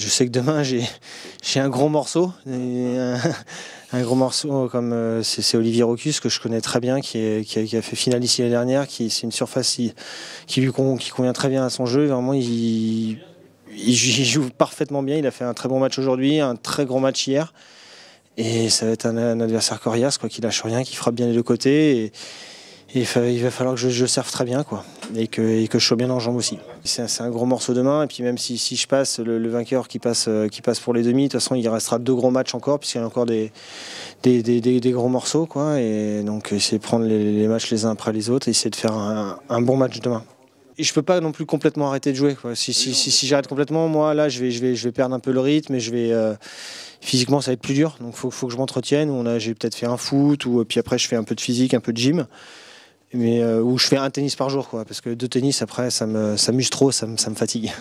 je sais que demain j'ai un gros morceau, un gros morceau comme c'est Olivier Rocus que je connais très bien, qui a fait finale ici l'année dernière, c'est une surface qui convient très bien à son jeu. Vraiment, il joue parfaitement bien. Il a fait un très bon match aujourd'hui, un très gros match hier. Et ça va être un adversaire coriace, qui lâche rien, qui frappe bien les deux côtés. Et il va falloir que je serve très bien, et que je sois bien en jambes aussi. C'est un gros morceau demain, et puis même si je passe, le vainqueur qui passe pour les demi, de toute façon il restera 2 gros matchs encore, puisqu'il y a encore des gros morceaux, et donc essayer de prendre les matchs les uns après les autres, et essayer de faire un bon match demain. Et je peux pas non plus complètement arrêter de jouer, Si j'arrête complètement, moi là je vais perdre un peu le rythme, et physiquement ça va être plus dur, donc faut que je m'entretienne. J'ai peut-être fait un foot, puis après je fais un peu de physique, un peu de gym. Mais où je fais un tennis par jour, parce que 2 tennis après ça m'use trop, ça me fatigue.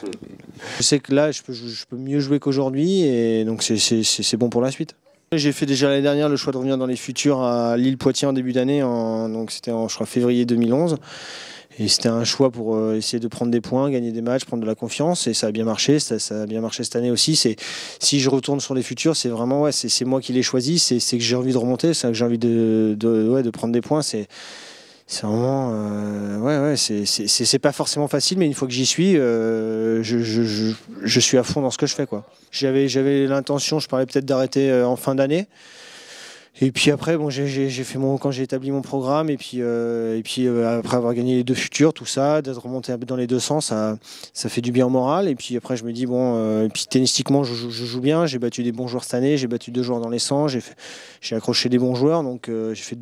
Je sais que là je peux mieux jouer qu'aujourd'hui, et donc c'est bon pour la suite. J'ai fait déjà l'année dernière le choix de revenir dans les futurs à Lille-Poitiers en début d'année, donc c'était en je crois février 2011. Et c'était un choix pour essayer de prendre des points, gagner des matchs, prendre de la confiance, et ça a bien marché. Ça a bien marché cette année aussi. Si je retourne sur les futurs, c'est vraiment c'est moi qui l'ai choisi, c'est que j'ai envie de remonter, c'est que j'ai envie de prendre des points. C'est vraiment c'est pas forcément facile, mais une fois que j'y suis, je suis à fond dans ce que je fais, J'avais l'intention, je parlais peut-être d'arrêter en fin d'année. Et puis après, j'ai fait quand j'ai établi mon programme, et puis après avoir gagné les 2 futurs, tout ça, d'être remonté un peu dans les 2 sens, ça fait du bien au moral. Et puis après, je me dis et puis tennistiquement, je joue bien. J'ai battu des bons joueurs cette année, j'ai battu 2 joueurs dans les 100, j'ai accroché des bons joueurs, donc j'ai fait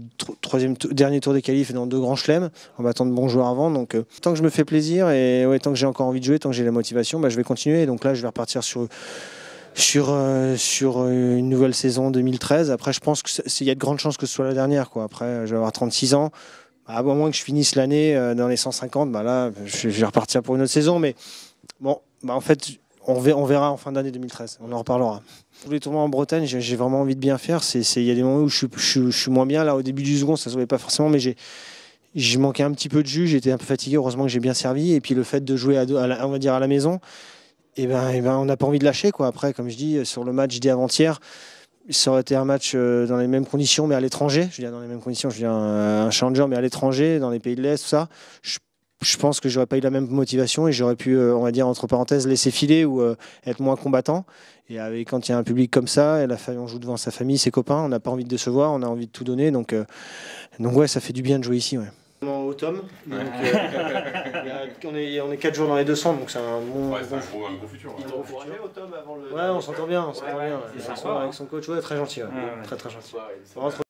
dernier tour des qualifs dans 2 grands chelems en battant de bons joueurs avant. Donc tant que je me fais plaisir, et tant que j'ai encore envie de jouer, tant que j'ai la motivation, je vais continuer. Et donc là, je vais repartir sur une nouvelle saison 2013. Après, je pense qu'il y a de grandes chances que ce soit la dernière, Après, je vais avoir 36 ans. À moins que je finisse l'année dans les 150, là, je vais repartir pour une autre saison. Mais bon, en fait, on verra en fin d'année 2013. On en reparlera. Tous les tournois en Bretagne, j'ai vraiment envie de bien faire. Il y a des moments où je suis moins bien. Là, au début du second, ça se voyait pas forcément, mais j'ai manqué un petit peu de jus. J'étais un peu fatigué. Heureusement que j'ai bien servi. Et puis le fait de jouer on va dire à la maison, on n'a pas envie de lâcher, Après, comme je dis, sur le match d'avant-hier, ça aurait été un match dans les mêmes conditions, mais à l'étranger. Je veux dire, dans les mêmes conditions, je veux dire un challenger, mais à l'étranger, dans les pays de l'Est, tout ça. Je pense que j'aurais pas eu la même motivation, et j'aurais pu, on va dire, entre parenthèses, laisser filer ou être moins combattant. Et quand il y a un public comme ça, et on joue devant sa famille, ses copains, on n'a pas envie de décevoir, on a envie de tout donner. Donc ouais, ça fait du bien de jouer ici, Au tome, donc, on est 4 jours dans les 200, donc c'est un bon. C'est un gros futur. Il faut arriver au tome avant le. Ouais, on s'entend bien, Ouais, avec son coach, très gentil, très gentil.